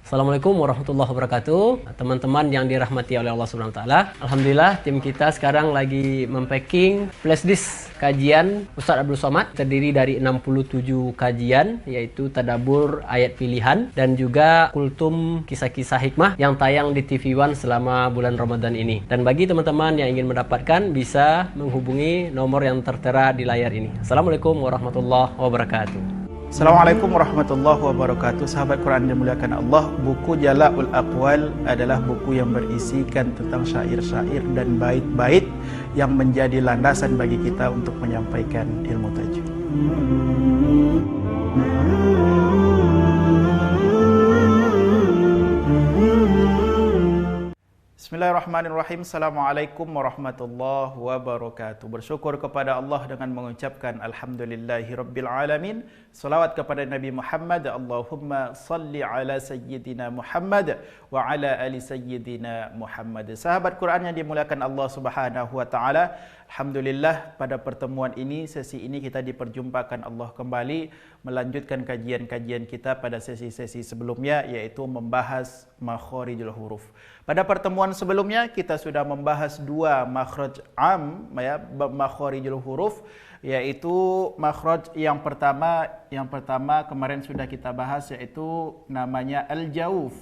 Assalamualaikum warahmatullahi wabarakatuh. Teman-teman yang dirahmati oleh Allah Subhanahu wa taala. Alhamdulillah tim kita sekarang lagi mempacking flashdisk kajian Ustadz Abdul Somad, terdiri dari 67 kajian, yaitu tadabbur ayat pilihan dan juga kultum kisah-kisah hikmah yang tayang di TV One selama bulan Ramadan ini. Dan bagi teman-teman yang ingin mendapatkan bisa menghubungi nomor yang tertera di layar ini. Assalamualaikum warahmatullahi wabarakatuh. Assalamualaikum warahmatullahi wabarakatuh. Sahabat Quran yang dimuliakan Allah, buku Jala'ul Aqwal adalah buku yang berisikan tentang syair-syair dan bait-bait yang menjadi landasan bagi kita untuk menyampaikan ilmu tajwid. Bismillahirrahmanirrahim. Assalamualaikum warahmatullahi wabarakatuh. Bersyukur kepada Allah dengan mengucapkan Alhamdulillahirabbil alamin. Salawat kepada Nabi Muhammad. Allahumma salli ala sayyidina Muhammad wa ala ali sayyidina Muhammad. Sahabat Quran yang dimuliakan Allah Subhanahu wa taala, alhamdulillah pada pertemuan ini, sesi ini kita diperjumpakan Allah kembali melanjutkan kajian-kajian kita pada sesi-sesi sebelumnya, yaitu membahas makharijul huruf. Pada pertemuan sebelumnya kita sudah membahas dua makhraj am, ya, makharijul huruf, yaitu makhraj yang pertama kemarin sudah kita bahas, yaitu namanya al-jauf.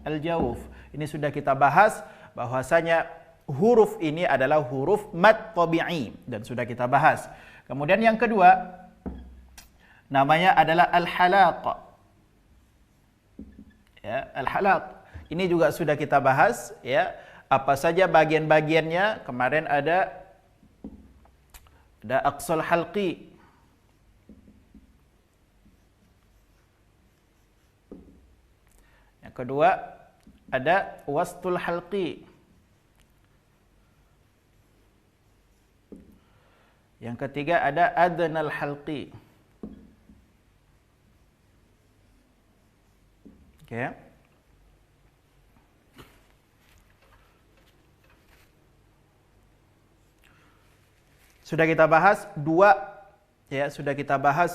Al-jauf. Ini sudah kita bahas bahwasanya huruf ini adalah huruf mad tabi'i dan sudah kita bahas. Kemudian yang kedua namanya adalah al-halaq. Ya, al-halaq. Ini juga sudah kita bahas, ya. Apa saja bagian-bagiannya? Kemarin ada aqsal halqi. Yang kedua ada wastul halqi. Yang ketiga ada adnal halqi. Oke. Sudah kita bahas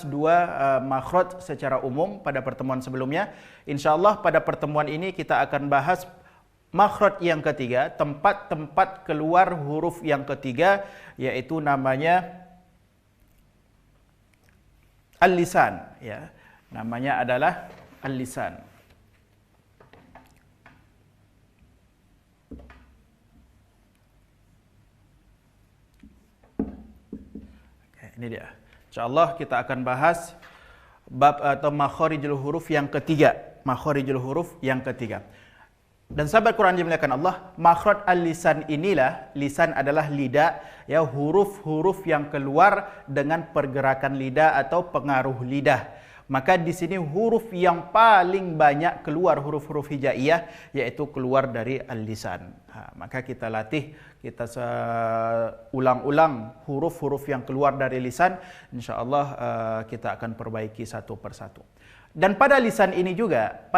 dua makhraj secara umum pada pertemuan sebelumnya. Insyaallah pada pertemuan ini kita akan bahas makhraj yang ketiga, tempat-tempat keluar huruf yang ketiga, yaitu namanya al-lisan, ya. Namanya adalah al-lisan. Ini dia. Insyaallah kita akan bahas bab atau makharijul huruf yang ketiga. Makharijul huruf yang ketiga. Dan sahabat Quran dimuliakan Allah, makhraj al-lisan inilah, lisan adalah lidah, ya, huruf-huruf yang keluar dengan pergerakan lidah atau pengaruh lidah. Maka di sini huruf yang paling banyak keluar huruf-huruf hijaiyah yaitu keluar dari al-lisan. Maka kita latih, kita ulang-ulang huruf-huruf yang keluar dari lisan. InsyaAllah kita akan perbaiki satu persatu. Dan pada lisan ini juga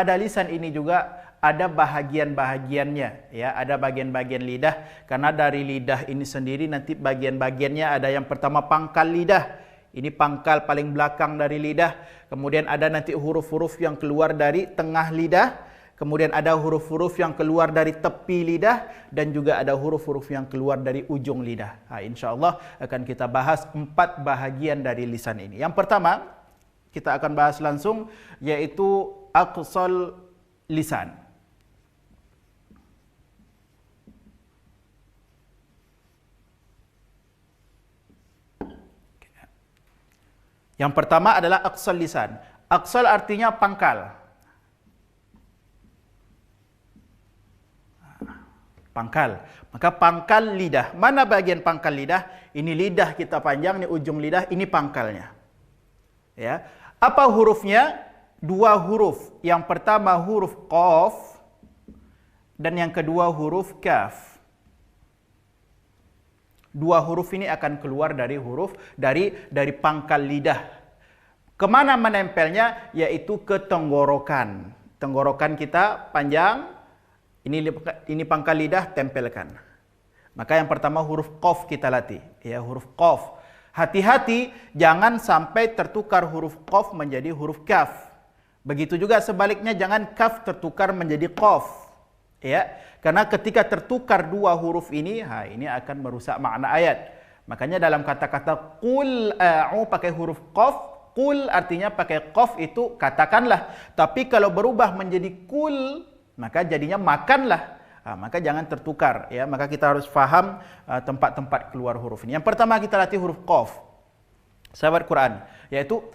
ada bahagian-bahagiannya, ya, ada bagian-bagian lidah. Karena dari lidah ini sendiri nanti bagian-bagiannya ada yang pertama pangkal lidah. Ini pangkal paling belakang dari lidah. Kemudian ada nanti huruf-huruf yang keluar dari tengah lidah. Kemudian ada huruf-huruf yang keluar dari tepi lidah. Dan juga ada huruf-huruf yang keluar dari ujung lidah. InsyaAllah akan kita bahas 4 bahagian dari lisan ini. Yang pertama kita akan bahas langsung, yaitu aqsal lisan. Yang pertama adalah aqsal lisan. Aqsal artinya pangkal. Pangkal. Maka pangkal lidah. Mana bagian pangkal lidah? Ini lidah kita panjang, ini ujung lidah, ini pangkalnya. Ya. Apa hurufnya? 2 huruf. Yang pertama huruf qaf dan yang kedua huruf kaf. 2 huruf ini akan keluar dari dari pangkal lidah. Kemana menempelnya? Yaitu ke tenggorokan. Tenggorokan kita panjang, ini pangkal lidah, tempelkan. Maka yang pertama huruf qaf kita latih, ya, huruf qaf. Hati-hati jangan sampai tertukar huruf qaf menjadi huruf kaf. Begitu juga sebaliknya, jangan kaf tertukar menjadi qaf. Ya, karena ketika tertukar dua huruf ini, ini akan merusak makna ayat. Makanya dalam kata-kata qul a'u pakai huruf qaf, qul artinya pakai qaf itu katakanlah. Tapi kalau berubah menjadi kul, maka jadinya makanlah. Maka jangan tertukar, ya. Maka kita harus faham tempat-tempat keluar huruf ini. Yang pertama kita latih huruf qaf. Sahabat Quran, yaitu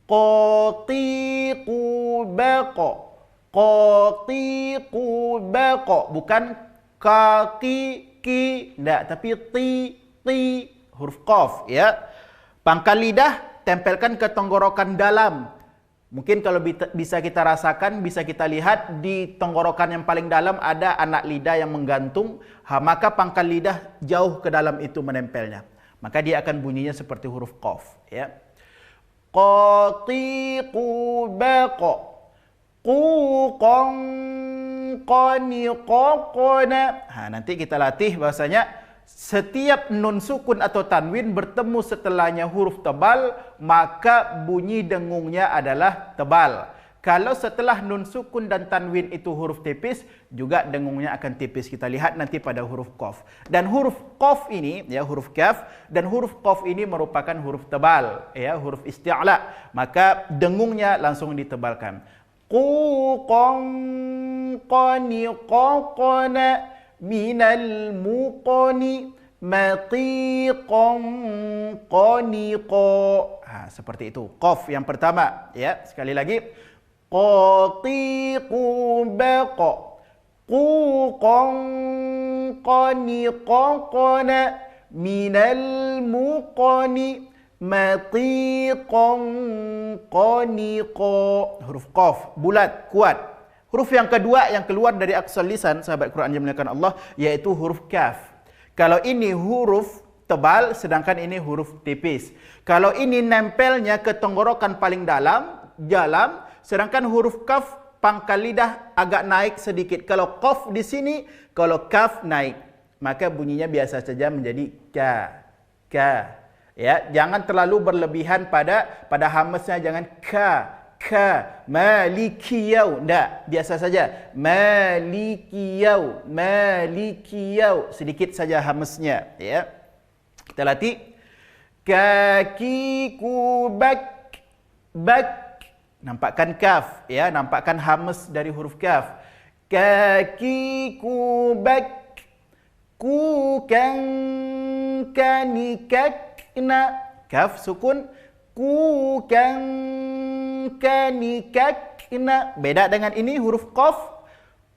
qatiqu baqa. Qatiqu baqa, bukan kaki ki, enggak, tapi ti, huruf qaf, ya. Pangkal lidah tempelkan ke tenggorokan dalam. Mungkin kalau bisa kita rasakan, bisa kita lihat di tenggorokan yang paling dalam ada anak lidah yang menggantung, maka pangkal lidah jauh ke dalam itu menempelnya. Maka dia akan bunyinya seperti huruf qaf, ya. Qatiqu baqa. Quqan qani qaqana. Nanti kita latih bahasanya setiap nun sukun atau tanwin bertemu setelahnya huruf tebal, maka bunyi dengungnya adalah tebal. Kalau setelah nun sukun dan tanwin itu huruf tipis, juga dengungnya akan tipis. Kita lihat nanti pada huruf qaf. Dan huruf qaf ini, ya, huruf kaf dan huruf qaf ini merupakan huruf tebal, ya, huruf isti'la. Maka dengungnya langsung ditebalkan. Quqan qani qaqana minal muqani matiqan qaniqa. Seperti itu. Qaf yang pertama, ya. Sekali lagi. Qatiqu baqa. Quqan qaniqaqana minal muqani matiqan qaniqa. Huruf qaf, bulat, kuat. Huruf yang kedua yang keluar dari aksal lisan, sahabat Quran yang dimuliakan Allah, yaitu huruf kaf. Kalau ini huruf tebal, sedangkan ini huruf tipis. Kalau ini nempelnya ke tenggorokan paling dalam, sedangkan huruf kaf pangkal lidah agak naik sedikit. Kalau qaf di sini, kalau kaf naik, maka bunyinya biasa saja menjadi ka. Ya, jangan terlalu berlebihan pada hamesnya, jangan ka malikiyau, enggak, biasa saja malikiyau, sedikit saja hamesnya, ya. Kita latih. Kakiku bak, nampakkan kaf, ya, nampakkan hames dari huruf kaf. Kakiku bak, ku kan kanikakna, kaf sukun, ku kan kanikakna. Beda dengan ini huruf qaf,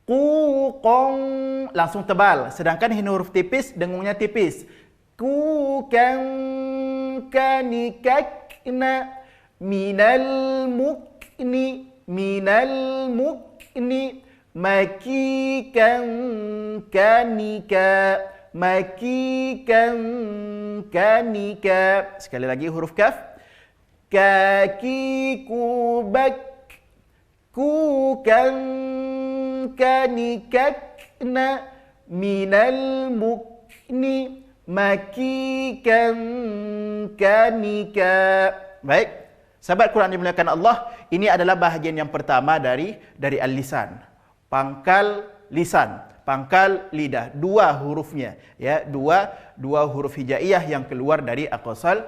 ku qong langsung tebal, sedangkan ini huruf tipis, dengungnya tipis. Ku kan kanikakna minal mukni makikan kanika. Sekali lagi huruf kaf. Kakiku bak, ku kan kanikakna minal mukni makikan kanika. Baik, sahabat Quran dimuliakan Allah, ini adalah bahagian yang pertama dari al-lisan. Pangkal lisan, pangkal lidah, dua hurufnya, ya, dua huruf hijaiyah yang keluar dari aqsal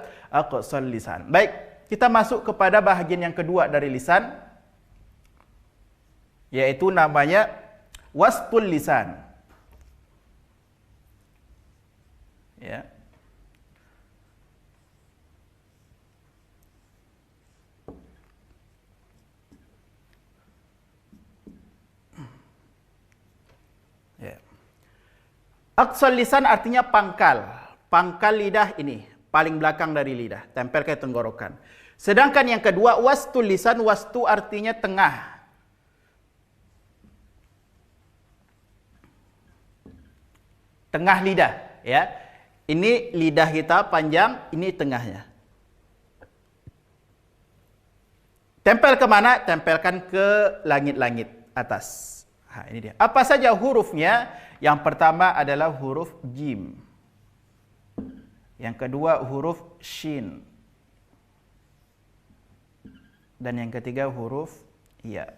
lisan. Baik, kita masuk kepada bahagian yang kedua dari lisan, yaitu namanya wastul lisan. Ya. Aqsal lisan artinya pangkal lidah ini, paling belakang dari lidah, tempel ke tenggorokan. Sedangkan yang kedua wastul lisan, wastu artinya tengah. Tengah lidah, ya. Ini lidah kita panjang, ini tengahnya. Tempel ke mana? Tempelkan ke langit-langit atas. Ini dia. Apa saja hurufnya? Yang pertama adalah huruf jim. Yang kedua huruf shin. Dan yang ketiga huruf ya.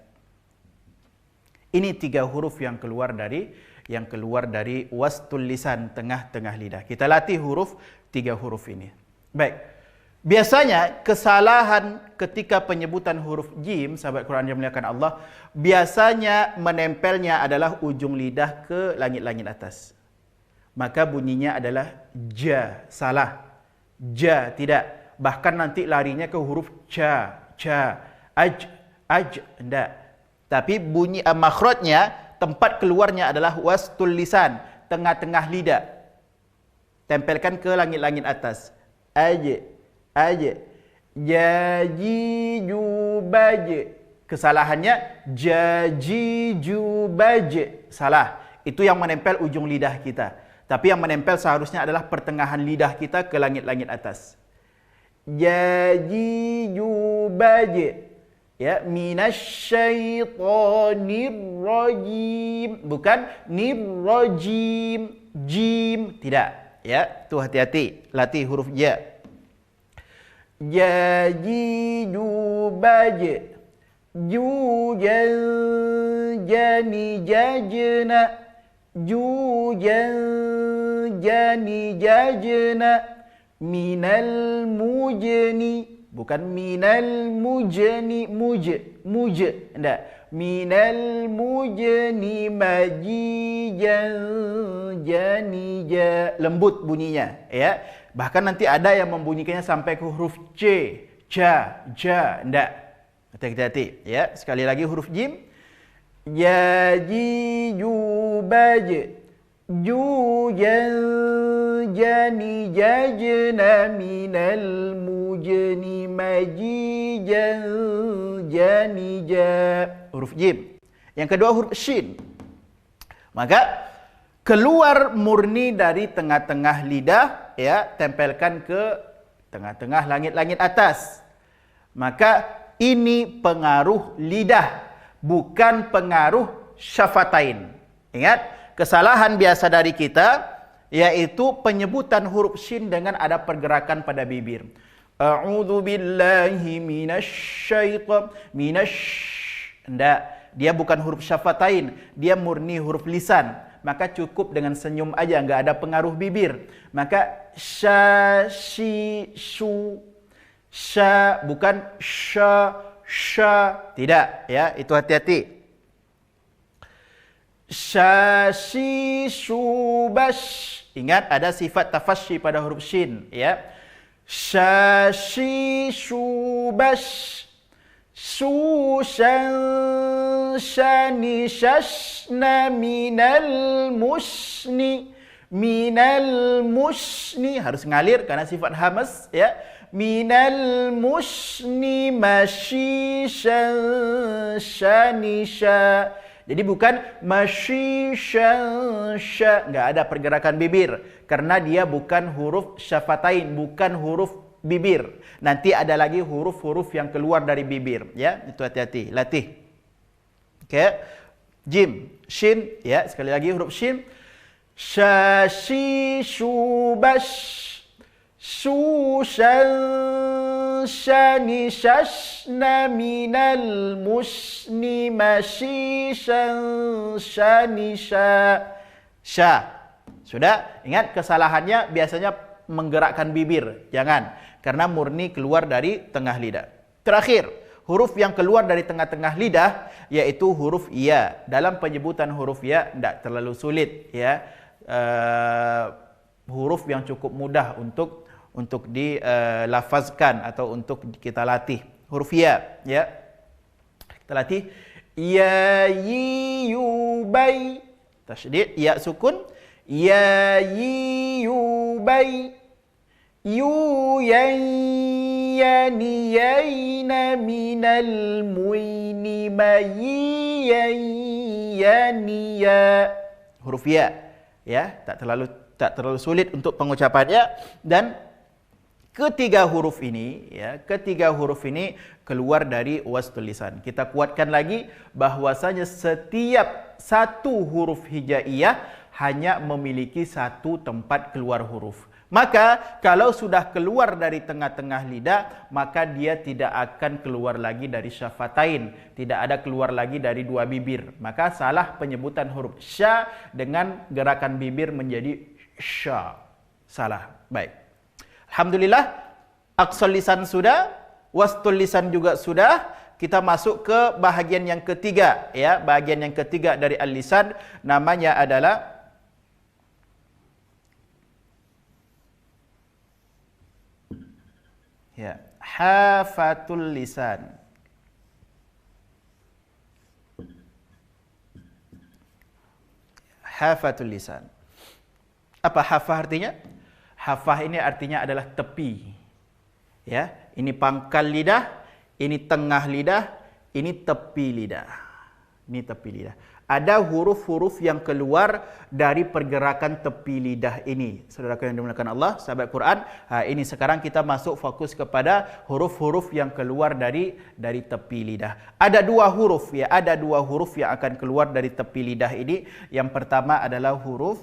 Ini 3 huruf yang keluar dari wastul lisan, tengah-tengah lidah. Kita latih 3 huruf ini. Baik. Biasanya kesalahan ketika penyebutan huruf jim, sahabat Quran yang dimuliakan Allah, biasanya menempelnya adalah ujung lidah ke langit-langit atas. Maka bunyinya adalah ja, salah. Ja, tidak. Bahkan nanti larinya ke huruf ca, aj, tidak. Tapi bunyi makhrajnya, tempat keluarnya adalah wastul lisan, tengah-tengah lidah. Tempelkan ke langit-langit atas. Aj, jaji, jubaj. Kesalahannya jaji, jubaj. Salah. Itu yang menempel ujung lidah kita. Tapi yang menempel seharusnya adalah pertengahan lidah kita ke langit-langit atas. Jaji, jubaj. Ya, minasyaitonir rajim. Bukan nirrajim, jim, tidak. Ya, tu hati-hati. Latih huruf ja. Jaji, jubaj. Jujan, jani, jajna. Jujan, jani, jajna. Minal mujni. Bukan minal mujni, muj. Tidak. Minal mujni majijan, janija. Lembut bunyinya. Ya. Bahkan nanti ada yang membunyikannya sampai ke huruf C, ja, ja. Tidak. Hati-hati. Ya. Sekali lagi huruf jim. Jaji, jubaj. Jujan, jani, jajna. Minal mujni majijan, janija. Huruf jim. Yang kedua huruf shin. Maka keluar murni dari tengah-tengah lidah, ya, tempelkan ke tengah-tengah langit-langit atas. Maka ini pengaruh lidah, bukan pengaruh syafatain. Ingat, kesalahan biasa dari kita yaitu penyebutan huruf shin dengan ada pergerakan pada bibir. A'udzu billahi minasyaitan, Tidak, dia bukan huruf syafatain, dia murni huruf lisan. Maka cukup dengan senyum aja, enggak ada pengaruh bibir. Maka sya, shi, shu. Sya bukan sya, tidak, ya, itu hati-hati. Sya, shi, shu, bash. Ingat ada sifat tafasyi pada huruf shin, ya. Sya, shi, shu, bash. Su, shan, shani, shashna, minal musni. Minal musni. Harus ngalir karena sifat hamas, ya. Minal musni, mashi, shan, shani, sha. Jadi bukan mashi, shan, sha. Enggak ada pergerakan bibir. Karena dia bukan huruf syafatain, bukan huruf bibir. Nanti ada lagi huruf-huruf yang keluar dari bibir, ya. Itu hati-hati, latih. Oke. Jim, shin, ya, sekali lagi huruf shin. Sha, shi, shu, bash. Su, shan, shani, shashna, minal musni, mashi, shan, shani, sha. Sha. Sudah? Ingat kesalahannya biasanya menggerakkan bibir. Jangan. Karena murni keluar dari tengah lidah. Terakhir, huruf yang keluar dari tengah-tengah lidah yaitu huruf ya. Dalam penyebutan huruf ya tidak terlalu sulit, ya. Huruf yang cukup mudah untuk dilafazkan atau untuk kita latih. Huruf ya, ya. Kita latih ya, yi, yu, bai. Tasydid, ya sukun. Ya, yi, yu, bai. Yu, yan, yani, yaina, minal muini, mayi, yan, yani, ya. Huruf ya, ya, tak terlalu sulit untuk pengucapannya. Dan ketiga huruf ini, ya, ketiga huruf ini keluar dari wastul lisan. Kita kuatkan lagi bahwasanya setiap satu huruf hijaiyah hanya memiliki satu tempat keluar huruf. Maka kalau sudah keluar dari tengah-tengah lidah, maka dia tidak akan keluar lagi dari syafatain, tidak ada keluar lagi dari dua bibir. Maka salah penyebutan huruf sya dengan gerakan bibir menjadi sya. Salah. Baik. Alhamdulillah, aqsal lisan sudah, wastul lisan juga sudah. Kita masuk ke bahagian yang ketiga, ya. Bahagian yang ketiga dari al-lisan namanya adalah ya, hafatul lisan. Hafatul lisan. Apa hafah artinya? Hafah ini artinya adalah tepi. Ya, ini pangkal lidah, ini tengah lidah, ini tepi lidah. Ini tepi lidah. Ada huruf-huruf yang keluar dari pergerakan tepi lidah ini. Saudaraku yang dimuliakan Allah, sahabat Quran, ini sekarang kita masuk fokus kepada huruf-huruf yang keluar dari tepi lidah. Ada dua huruf, ya, ada dua huruf yang akan keluar dari tepi lidah ini. Yang pertama adalah huruf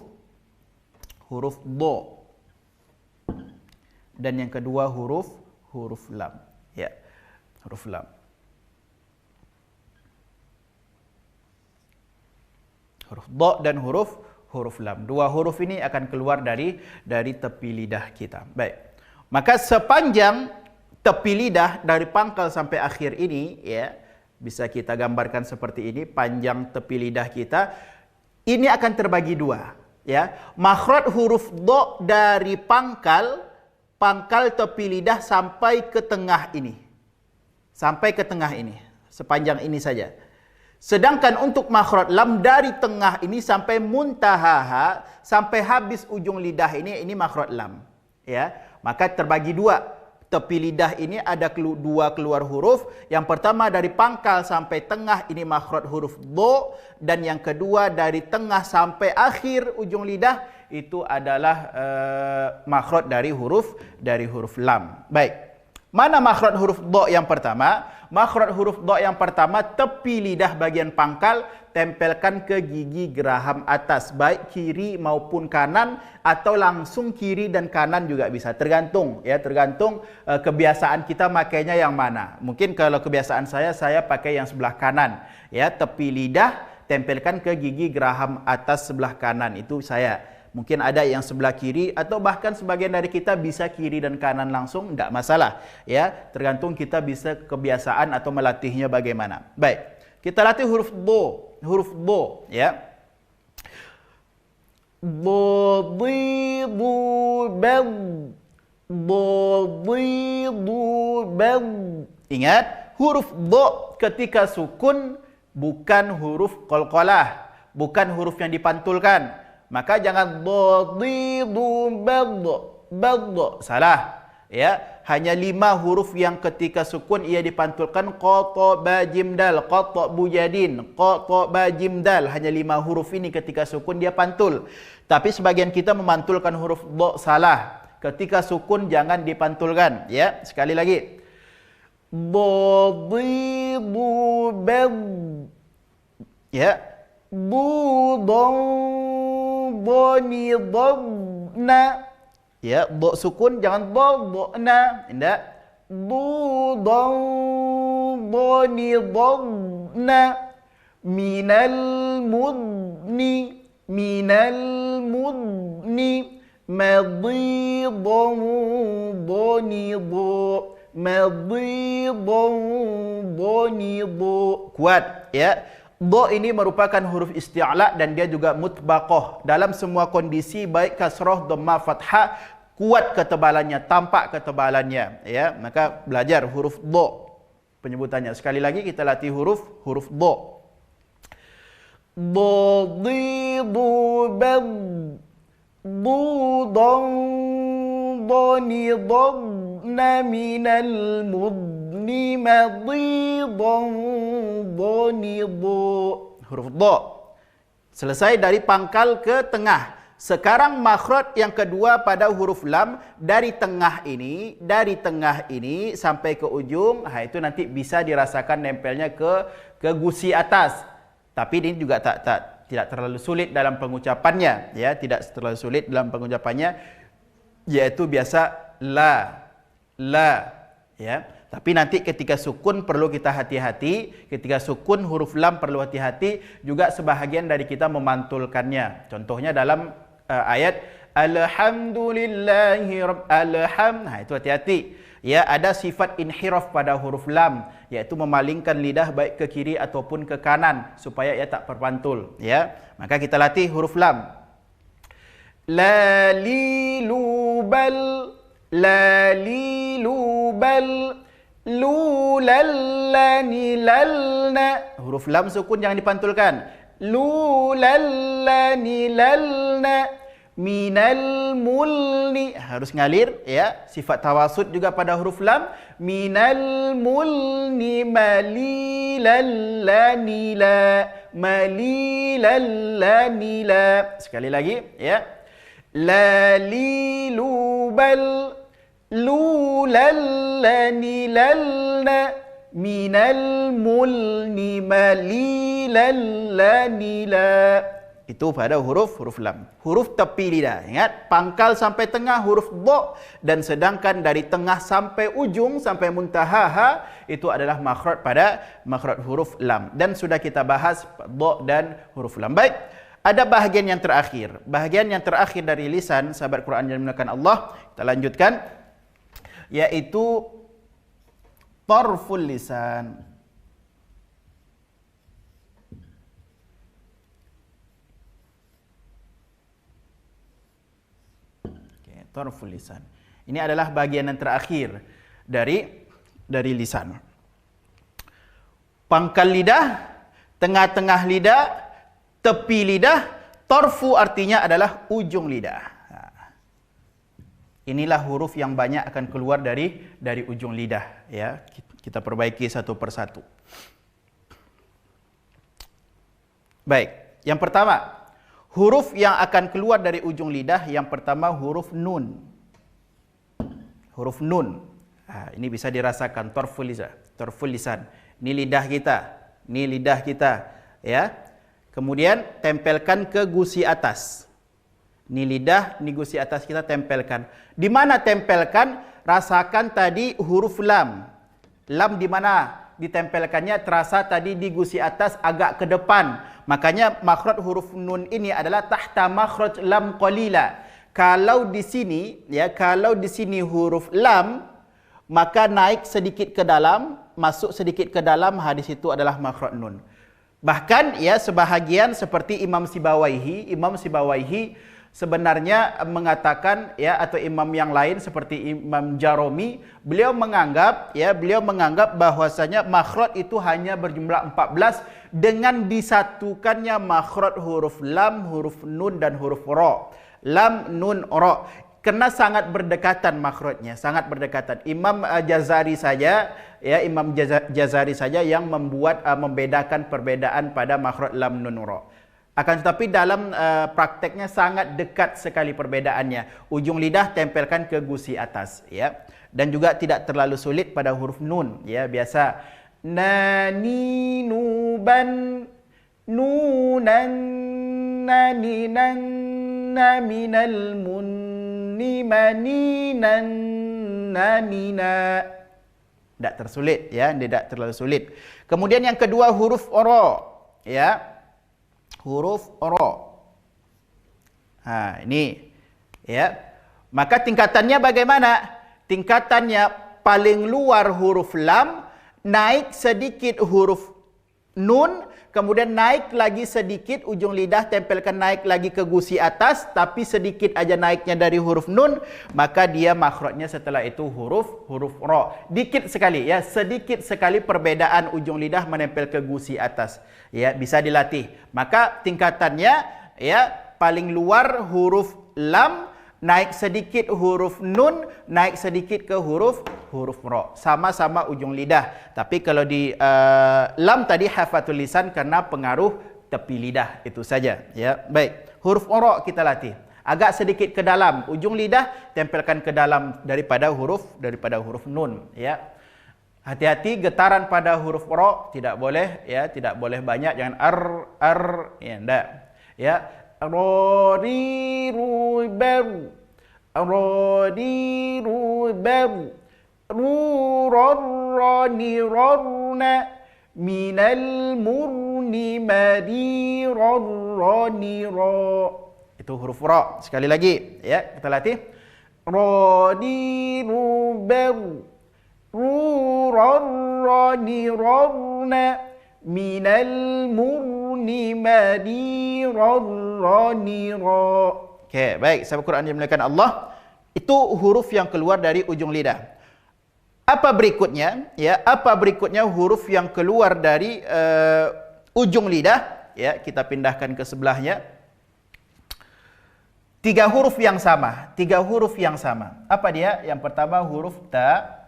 do. Dan yang kedua huruf lam. Ya, huruf lam. Huruf do dan huruf lam. Dua huruf ini akan keluar dari tepi lidah kita. Baik. Maka sepanjang tepi lidah dari pangkal sampai akhir ini, ya, bisa kita gambarkan seperti ini, panjang tepi lidah kita ini akan terbagi dua, ya. Makhraj huruf do dari pangkal tepi lidah sampai ke tengah ini. Sampai ke tengah ini, sepanjang ini saja. Sedangkan untuk makhraj lam dari tengah ini sampai muntahaha, sampai habis ujung lidah ini makhraj lam. Ya, maka terbagi dua. Tepi lidah ini ada dua keluar huruf. Yang pertama dari pangkal sampai tengah ini makhraj huruf do, dan yang kedua dari tengah sampai akhir ujung lidah itu adalah makhraj dari huruf lam. Baik. Mana makhraj huruf do yang pertama? Makhraj huruf do yang pertama, tepi lidah bagian pangkal tempelkan ke gigi geraham atas, baik kiri maupun kanan, atau langsung kiri dan kanan juga bisa. Tergantung, ya, tergantung kebiasaan kita makainya yang mana. Mungkin kalau kebiasaan saya pakai yang sebelah kanan, ya, tepi lidah tempelkan ke gigi geraham atas sebelah kanan, itu saya. Mungkin ada yang sebelah kiri, atau bahkan sebagian dari kita bisa kiri dan kanan langsung, tidak masalah. Ya, tergantung kita bisa kebiasaan atau melatihnya bagaimana. Baik, kita latih huruf do, ya. Do, di, du, bel. Do, di, du, bel. Ingat, huruf do ketika sukun bukan huruf qalqalah, bukan huruf yang dipantulkan. Maka jangan do, di, du, bel. Salah. Ya, hanya 5 huruf yang ketika sukun ia dipantulkan, qa, ta, ba, jim, dal, qa, ta, bu, jadin, qa, ta, ba, jim, dal. Hanya 5 huruf ini ketika sukun dia pantul. Tapi sebagian kita memantulkan huruf do, salah. Ketika sukun jangan dipantulkan. Ya, sekali lagi. Do, di, du, bel. Ya, bu, dong, boni, na. Ya, do sukun jangan do na. Tidak. Du, dong, boni, na. Minal mudni. Madhi, dong, boni, do. Madhi, dong, boni, do. Kuat, ya. Do ini merupakan huruf isti'la dan dia juga mutbaqah. Dalam semua kondisi baik kasrah, dhammah, fathah, kuat ketebalannya, tampak ketebalannya, ya. Maka belajar huruf do penyebutannya. Sekali lagi kita latih huruf do. Do, di, du, bel. Du, dong, doni, dong, na, minal mudni, madhi, dong, doni, do. Huruf do. Selesai dari pangkal ke tengah. Sekarang makhraj yang kedua pada huruf lam, dari tengah ini sampai ke ujung, itu nanti bisa dirasakan nempelnya ke gusi atas. Tapi ini juga tidak terlalu sulit dalam pengucapannya, ya, tidak terlalu sulit dalam pengucapannya. yaitu biasa la, ya. Tapi nanti ketika sukun perlu kita hati-hati, ketika sukun huruf lam perlu hati-hati, juga sebahagian dari kita memantulkannya. Contohnya dalam ayat alhamdulillahi nah itu hati-hati. Ya, ada sifat inhiraf pada huruf lam, yaitu memalingkan lidah baik ke kiri ataupun ke kanan supaya ia tak terpantul, ya. Maka kita latih huruf lam. La lilubal, la lilubal, lulallani lalna. Huruf lam sukun jangan dipantulkan. Lulallani lalna minal mulni, harus ngalir, ya. Sifat tawasud juga pada huruf lam. Minal mulni malilallani la, malilallani la. Sekali lagi, ya. La lilubal, lulallani lalna minal mulni malilallani la. Itu pada huruf lam. Huruf tepi lidah. Ingat, pangkal sampai tengah huruf dha, dan sedangkan dari tengah sampai ujung sampai muntaha ha, itu adalah makhraj pada makhraj huruf lam. Dan sudah kita bahas dha dan huruf lam. Baik, ada bahagian yang terakhir. Bahagian yang terakhir dari lisan sahabat Quran yang dimuliakan Allah. Kita lanjutkan, yaitu tarful lisan. Tarful lisan. Ini adalah bagian yang terakhir dari lisan. Pangkal lidah, tengah-tengah lidah, tepi lidah. Tarfu artinya adalah ujung lidah. Inilah huruf yang banyak akan keluar dari ujung lidah, ya. Kita perbaiki satu persatu. Baik, yang pertama, huruf yang akan keluar dari ujung lidah, yang pertama huruf nun. Huruf nun. Ini bisa dirasakan tarful lisan. Ini lidah kita. Ini lidah kita, ya. Kemudian tempelkan ke gusi atas. Ini lidah, ini gusi atas kita tempelkan. Di mana tempelkan? Rasakan tadi huruf lam. Lam di mana ditempelkannya? Terasa tadi di gusi atas agak ke depan. Makanya makhraj huruf nun ini adalah tahta makhraj lam qalila. Kalau di sini, ya, kalau di sini huruf lam, maka naik sedikit ke dalam, masuk sedikit ke dalam, hadis itu adalah makhraj nun. Bahkan, ya, sebahagian seperti Imam Sibawaihi sebenarnya mengatakan, ya, atau imam yang lain seperti Imam Jaromi, beliau menganggap bahwasanya makhraj itu hanya berjumlah 14 dengan disatukannya makhraj huruf lam, huruf nun dan huruf ra. Lam, nun, ra. Karena sangat berdekatan makhrajnya, sangat berdekatan. Imam Jazari saja, ya, Imam Jazari saja yang membedakan perbedaan pada makhraj lam, nun, ra. Akan tetapi dalam prakteknya sangat dekat sekali perbedaannya. Ujung lidah tempelkan ke gusi atas, ya. Dan juga tidak terlalu sulit pada huruf nun, ya, biasa. Nani nuban nunan naninan naminal munni maninan namina. Tidak tersulit, ya, tidak terlalu sulit. Kemudian yang kedua huruf ra, ya. Huruf ra. Ini, ya. Maka tingkatannya bagaimana? Tingkatannya paling luar huruf lam, naik sedikit huruf nun, kemudian naik lagi sedikit ujung lidah tempelkan naik lagi ke gusi atas, tapi sedikit aja naiknya dari huruf nun, maka dia makhrajnya setelah itu huruf ra. Dikit sekali, ya, sedikit sekali perbedaan ujung lidah menempel ke gusi atas, ya, bisa dilatih. Maka tingkatannya, ya, paling luar huruf lam, naik sedikit huruf nun, naik sedikit ke huruf ra. Sama-sama ujung lidah. Tapi kalau di lam tadi hafatul lisan karena pengaruh tepi lidah, itu saja, ya. Baik, huruf ra kita latih. Agak sedikit ke dalam ujung lidah, tempelkan ke dalam daripada huruf nun, ya. Hati-hati getaran pada huruf ra, tidak boleh, ya, tidak boleh banyak, jangan ar, ya, enggak. Ya, ro ri ru ber Rani rubar. Rurani rarna. Minal murni marirarrani ra. Itu huruf ra. Sekali lagi, ya, kita latih. Rani rubar. Rurani rarna. Minal murni marirarrani ra. Okey, baik. Sahabat Quran yang dimuliakan Allah, itu huruf yang keluar dari ujung lidah. Apa berikutnya? Ya, apa berikutnya huruf yang keluar dari ujung lidah? Ya, kita pindahkan ke sebelahnya. 3 huruf yang sama. 3 huruf yang sama. Apa dia? Yang pertama huruf ta,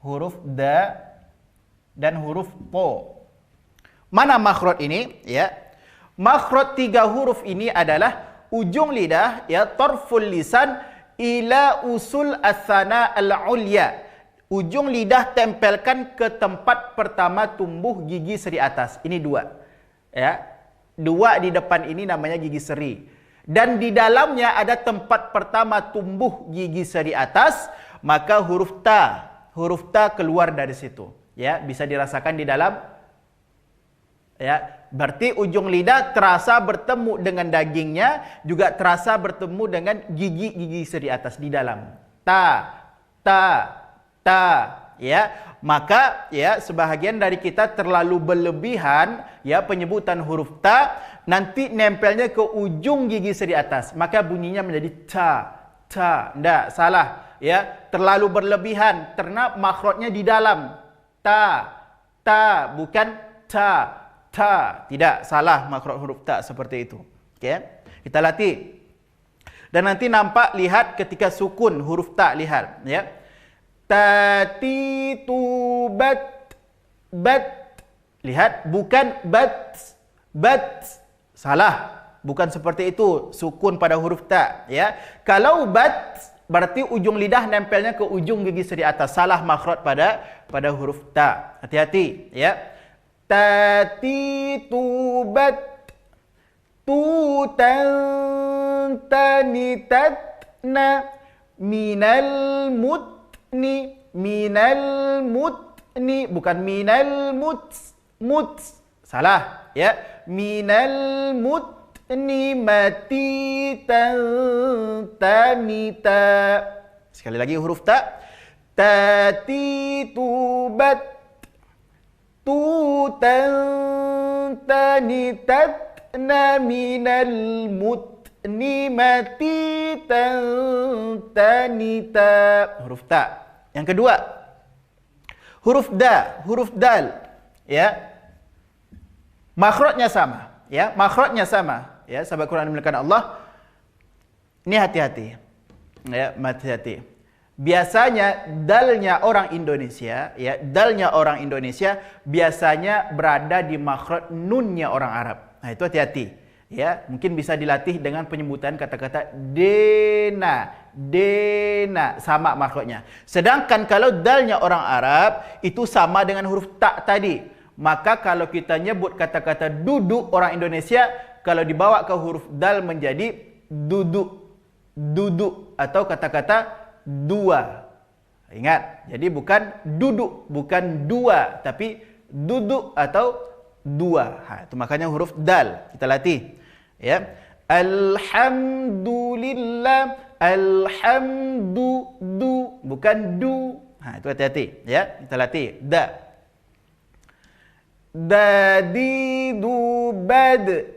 huruf da, dan huruf po. Mana makhraj ini? Ya, makhraj 3 huruf ini adalah ujung lidah, ya, tarful lisan ila usul as-sana al-ulya. Ujung lidah tempelkan ke tempat pertama tumbuh gigi seri atas. Ini 2. Ya. 2 di depan ini namanya gigi seri. Dan di dalamnya ada tempat pertama tumbuh gigi seri atas, maka huruf ta keluar dari situ. Ya, bisa dirasakan di dalam. Ya, berarti ujung lidah terasa bertemu dengan dagingnya, juga terasa bertemu dengan gigi-gigi seri atas di dalam. Ta. Ya, maka ya sebahagian dari kita terlalu berlebihan ya penyebutan huruf ta, nanti nempelnya ke ujung gigi seri atas, maka bunyinya menjadi ta. Enggak, salah. Ya, terlalu berlebihan karena makhrajnya di dalam. Ta, bukan ta. Tidak, salah makhraj huruf ta seperti itu. Okey. Kita latih. Dan nanti nampak, lihat ketika sukun huruf ta, lihat ya. Tati tu bat. Lihat, bukan bat. Salah. Bukan seperti itu sukun pada huruf ta ya. Kalau bat berarti ujung lidah nempelnya ke ujung gigi seri atas. Salah makhraj pada huruf ta. Hati-hati ya. Tati tubat tutan tanitatna minal mutni bukan minal mut salah ya, minal mutni matitan tanita. Sekali lagi huruf ta. Tati tubat tutan tanitatna minal mutni matitan tanita. Huruf ta. Yang kedua, huruf dal ya. Makhrajnya sama ya, makhrajnya sama ya. Sahabat Quran dimuliakan Allah, ini hati-hati ya, hati-hati. Biasanya dalnya orang Indonesia ya, dalnya orang Indonesia biasanya berada di makhraj nunnya orang Arab. Nah, itu hati-hati ya. Mungkin bisa dilatih dengan penyebutan kata-kata dena, sama makhrajnya. Sedangkan kalau dalnya orang Arab itu sama dengan huruf ta tadi. Maka kalau kita nyebut kata-kata duduk orang Indonesia, kalau dibawa ke huruf dal menjadi duduk atau kata-kata dua. Ingat, jadi bukan duduk, bukan dua, tapi duduk atau dua. Itu makanya huruf dal. Kita latih. Ya. Alhamdulillah, bukan du. Itu hati-hati. Ya, kita latih. Da. Dadidu bad.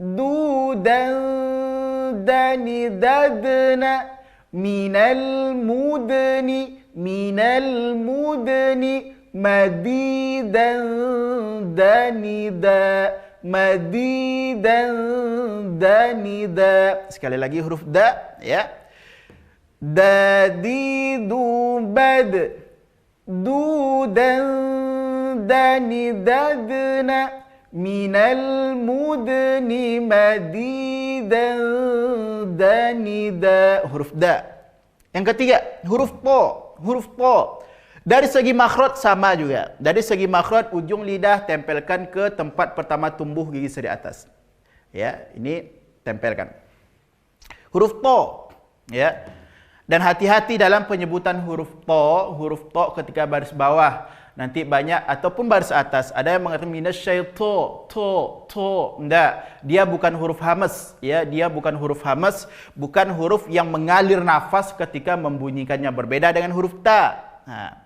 Dudan dani dadna minal mudni madidan danida. Sekali lagi huruf da ya. Dadidu bad dudan dani dadna minal mudni madidan danida. Huruf da. Yang ketiga, huruf po. Dari segi makhraj sama juga. Dari segi makhraj ujung lidah tempelkan ke tempat pertama tumbuh gigi seri atas. Ya, ini tempelkan. Huruf to, ya. Dan hati-hati dalam penyebutan huruf to ketika baris bawah. Nanti banyak ataupun baris atas ada yang mengatakan minasyaiton to. Enggak, dia bukan huruf hamas, ya, dia bukan huruf hamas, bukan huruf yang mengalir nafas ketika membunyikannya, berbeda dengan huruf ta.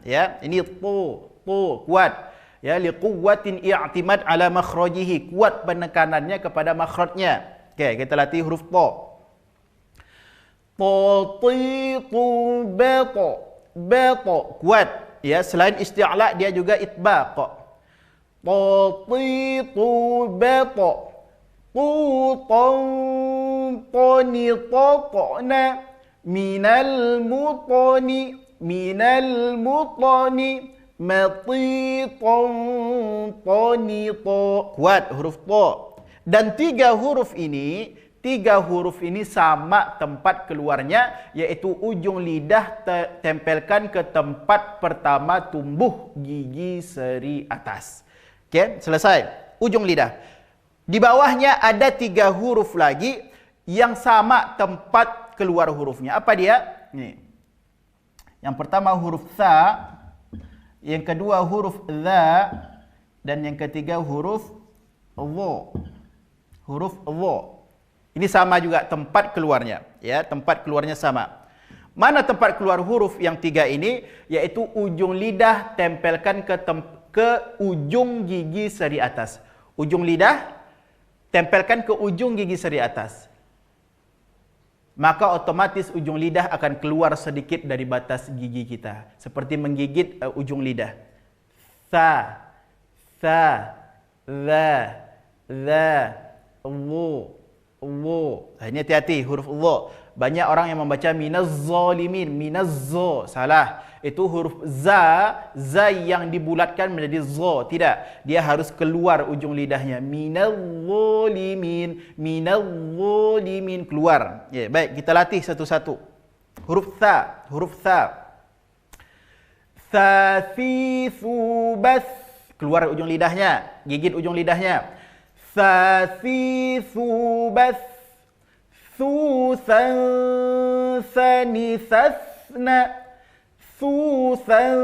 Ya, ini to kuat. Ya, liquwwatin i'timad ala makhrajihi, kuat penekanannya kepada makhrajnya. Okey, kita latih huruf to. Bato kuat, ya, selain isti'la dia juga itbaq. Bato minal mutani kuat huruf to. Dan tiga huruf ini sama tempat keluarnya, yaitu ujung lidah tempelkan ke tempat pertama tumbuh gigi seri atas. Okey, selesai. Ujung lidah. Di bawahnya ada tiga huruf lagi yang sama tempat keluar hurufnya. Apa dia? Nih. Yang pertama huruf tha, yang kedua huruf dha, dan yang ketiga huruf dha. Huruf dha. Ini sama juga tempat keluarnya, ya, tempat keluarnya sama. Mana tempat keluar huruf yang tiga ini? Yaitu ujung lidah tempelkan ke ujung gigi seri atas. Ujung lidah tempelkan ke ujung gigi seri atas. Maka otomatis ujung lidah akan keluar sedikit dari batas gigi kita, seperti menggigit ujung lidah. Tha, dha, dha, ini hati-hati huruf dha. Banyak orang yang membaca minaz-zalimin, minaz-za, salah. Itu huruf za yang dibulatkan menjadi za. Tidak, dia harus keluar ujung lidahnya. Minaz-zalimin, keluar. Ya, baik, kita latih satu-satu. Huruf tha, Thathithu bath, keluar ujung lidahnya, gigit ujung lidahnya. Thathithu bath, thuthan thanithasna, thuthan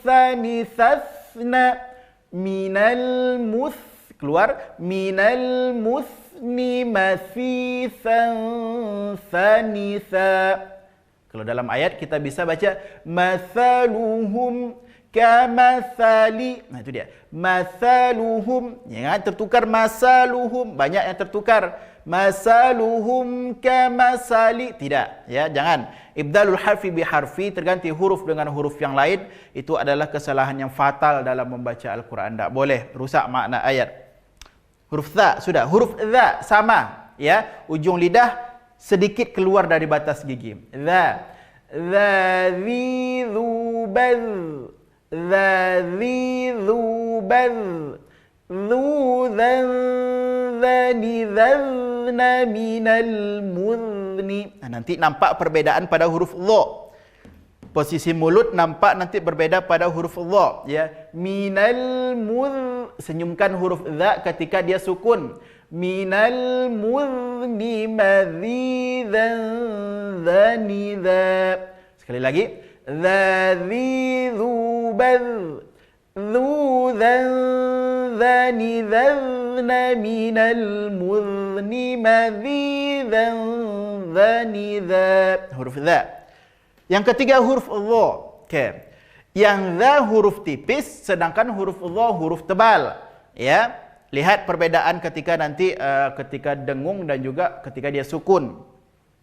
thanithasna, minal muth, keluar, minal muthni mathithan thanitha. Kalau dalam ayat kita bisa baca mathaluhum kamathali. Nah, itu dia. Mathaluhum. Jangan tertukar masaluhum. Banyak yang tertukar. Masaluhum kamasali. Tidak. Ya, jangan. Ibdalul harfi biharfi, terganti huruf dengan huruf yang lain. Itu adalah kesalahan yang fatal dalam membaca Al-Quran. Tak boleh. Rusak makna ayat. Huruf tha, sudah. Huruf tha, sama. Ya, ujung lidah sedikit keluar dari batas gigi. Dha, dhi dhu badh, dhi dhu badh, dhu dhan dhani dhana minal mudhni. Nanti nampak perbedaan pada huruf dha. Posisi mulut nampak nanti berbeda pada huruf dha. Ya, minal mudh, senyumkan huruf dha ketika dia sukun. Minal mudhni madhidan dhanidha. Sekali lagi. Dhadhi dhubadh, dhudhan dhanidhadhna minal mudhni madhidan dhanidha. Huruf dha. Yang ketiga huruf dha. Okay. Yang dha huruf tipis, sedangkan huruf dha huruf tebal. Ya. Lihat perbedaan ketika nanti ketika dengung dan juga ketika dia sukun.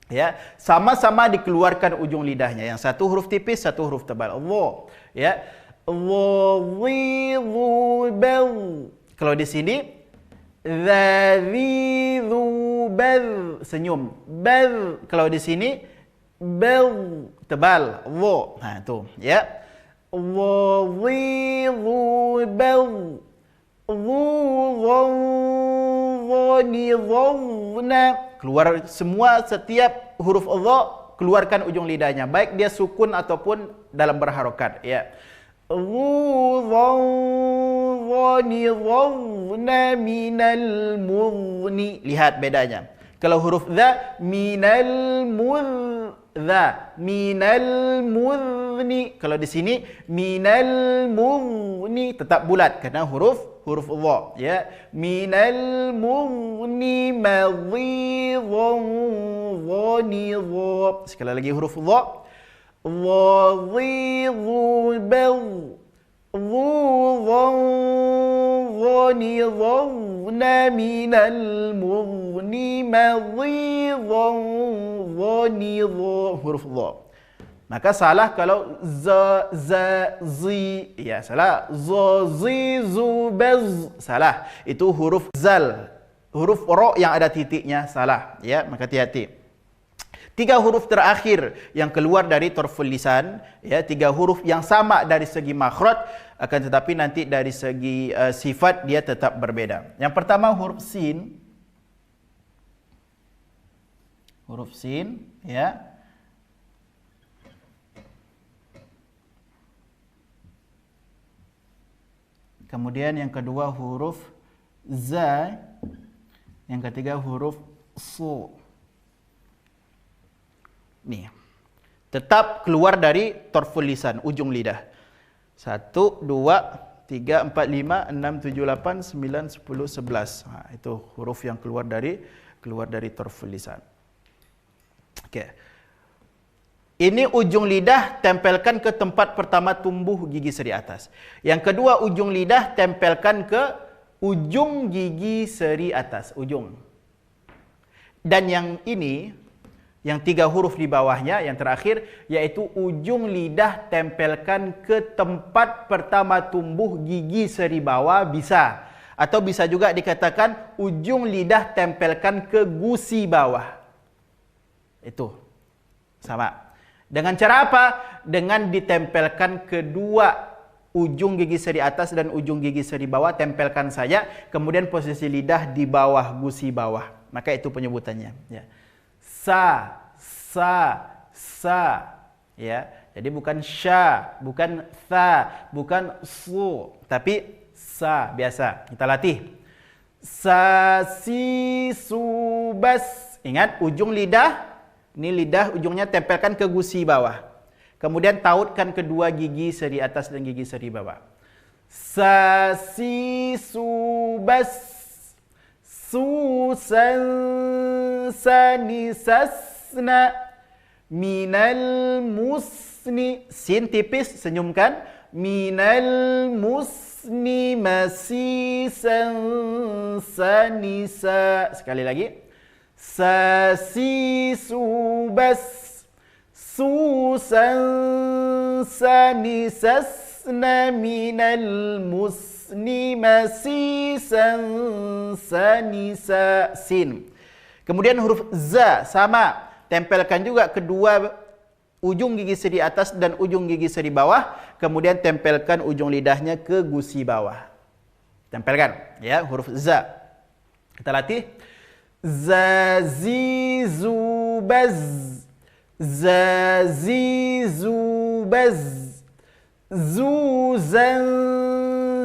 Ya, sama-sama dikeluarkan ujung lidahnya. Yang satu huruf tipis, satu huruf tebal. Allah. Ya. Kalau di sini senyum. Bal. Kalau di sini bal, tebal. Allah. Nah, itu, ya. Bal. Keluar semua, setiap huruf dha keluarkan ujung lidahnya, baik dia sukun ataupun dalam berharokat, ya. dhani minal mudhni. Lihat bedanya. Kalau huruf dha minal mudhni. Kalau di sini minal mudhni tetap bulat karena huruf dha, ya. Minal mudhni madhidhan dhani dha. Sekali lagi huruf dha. Wadhidhu bal ظنظن من المغن مضيظا ظنظ huruf dha. Maka salah kalau zi, ya salah. Zi zu baz, salah. Itu huruf zal, huruf ro yang ada titiknya, salah, ya. Maka hati-hati. 3 huruf terakhir yang keluar dari torful lisan, ya, 3 huruf yang sama dari segi makhraj, akan tetapi nanti dari segi sifat dia tetap berbeda. Yang pertama huruf sin. Huruf sin, ya. Kemudian yang kedua huruf za. Yang ketiga huruf su. Nih, tetap keluar dari torful lisan, ujung lidah. 1, 2, 3, 4, 5, 6, 7, 8, 9, 10, 11. Itu huruf yang keluar dari torful lisan. Okey. Ini ujung lidah tempelkan ke tempat pertama tumbuh gigi seri atas. Yang kedua ujung lidah tempelkan ke ujung gigi seri atas, ujung. Dan yang ini, yang 3 huruf di bawahnya, yang terakhir, yaitu ujung lidah tempelkan ke tempat pertama tumbuh gigi seri bawah, bisa. Atau bisa juga dikatakan ujung lidah tempelkan ke gusi bawah. Itu sama. Dengan cara apa? Dengan ditempelkan kedua ujung gigi seri atas dan ujung gigi seri bawah, tempelkan saja. Kemudian posisi lidah di bawah gusi bawah. Maka itu penyebutannya, ya. Sa, ya. Jadi bukan sya, bukan tha, bukan su, tapi sa biasa. Kita latih. Sa, si, su, bas. Ingat ujung lidah, ini lidah ujungnya tempelkan ke gusi bawah. Kemudian tautkan kedua gigi seri atas dan gigi seri bawah. Sa, si, su, bas. Susan, sani, sasna, minal musni. Sin tipis, senyumkan. Minal musni, masisan, sanisa. Sekali lagi. Sasi, subas, susan, sani, sasna, minal musni. Ni masisan sanisa sin. Kemudian huruf za sama, tempelkan juga kedua ujung gigi seri atas dan ujung gigi seri bawah, kemudian tempelkan ujung lidahnya ke gusi bawah. Tempelkan, ya, huruf za. Kita latih. Za zi zu baz. Za zi zu baz. Zu zan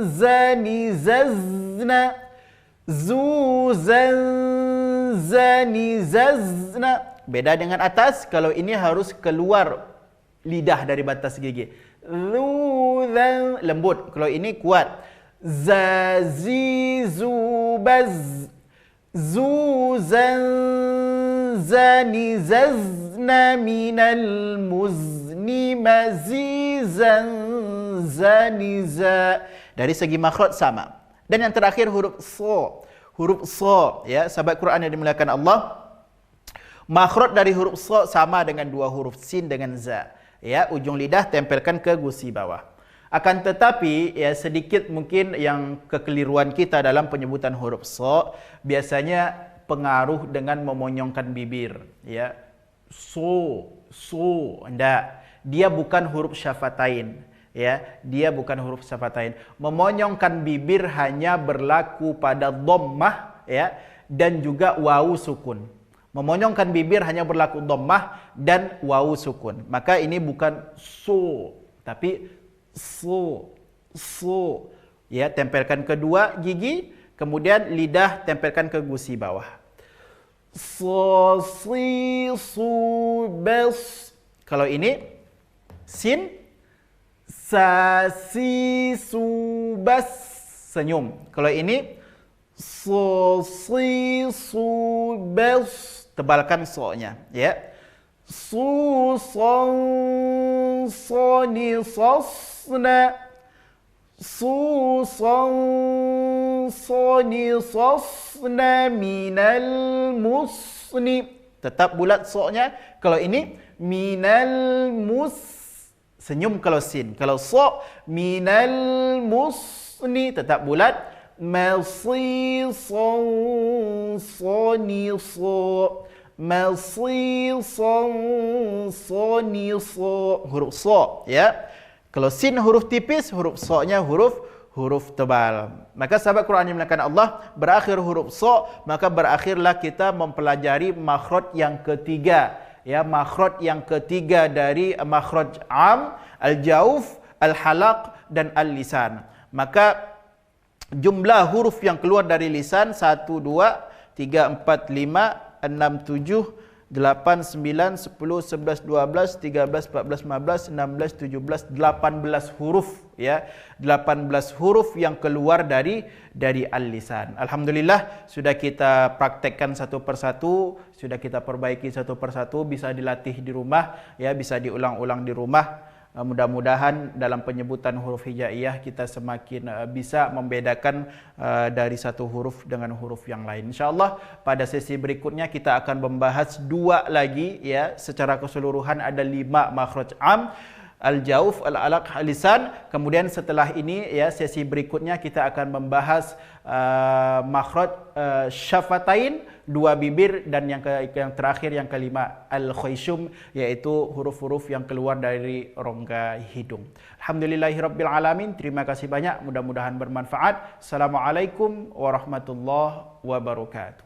zani zazna. Zuzan zani zazna. Beda dengan atas, kalau ini harus keluar lidah dari batas gigi. Zuzan lembut, kalau ini kuat. Zazi zubaz. Zuzan zani zazna minal muzni mazizan zaniza. Dari segi makhraj sama. Dan yang terakhir huruf so. Huruf so, ya, sahabat Quran yang dimuliakan Allah. Makhraj dari huruf so sama dengan dua huruf sin dengan za. Ya, ujung lidah tempelkan ke gusi bawah. Akan tetapi, ya, sedikit mungkin yang kekeliruan kita dalam penyebutan huruf so, biasanya pengaruh dengan memonyongkan bibir, ya. So, enggak. Dia bukan huruf syafatain. Ya, dia bukan huruf syafatain. Memonyongkan bibir hanya berlaku pada dhammah, ya, dan juga wawu sukun. Memonyongkan bibir hanya berlaku dhammah dan wawu sukun. Maka ini bukan su, tapi su. Ya, tempelkan kedua gigi, kemudian lidah tempelkan ke gusi bawah. So, si, su, bes. Kalau ini sin, sa, si, su, bas, senyum. Kalau ini so, si, su, bes, tebalkan so-nya, ya. Su, son, soni, sosna. Su, son, soni, sosna, minal musni. Tetap bulat so-nya. Kalau ini minal mus, senyum kalau sin. Kalau so, minal musni, tetap bulat. Masi, son, soni, so. Masi, son, soni, so. Huruf so, ya. Kalau sin huruf tipis, huruf so-nya huruf tebal. Maka sahabat Quran yang dimuliakan Allah, berakhir huruf so, maka berakhirlah kita mempelajari makhraj yang ketiga. Ya, makhraj yang ketiga dari makhraj am, al-jauf, al-halaq dan al-lisan. Maka jumlah huruf yang keluar dari lisan 1, 2, 3, 4, 5, 6, 7, 8, 9, 10, 11, 12, 13, 14, 15, 16, 17, 18 huruf, ya. 18 huruf yang keluar dari al-lisan. Alhamdulillah sudah kita praktekkan satu persatu, sudah kita perbaiki satu persatu, bisa dilatih di rumah, ya, bisa diulang-ulang di rumah. Mudah-mudahan dalam penyebutan huruf hijaiyah kita semakin bisa membedakan dari satu huruf dengan huruf yang lain. InsyaAllah pada sesi berikutnya kita akan membahas 2 lagi, ya. Secara keseluruhan ada 5 makhraj am, al-jauf, al-alaq, al-lisan. Kemudian setelah ini, ya, sesi berikutnya kita akan membahas makhraj syafatain, 2 bibir, dan yang terakhir yang kelima al-khayshum, yaitu huruf-huruf yang keluar dari rongga hidung. Alhamdulillahirabbil alamin. Terima kasih banyak, mudah-mudahan bermanfaat. Assalamualaikum warahmatullahi wabarakatuh.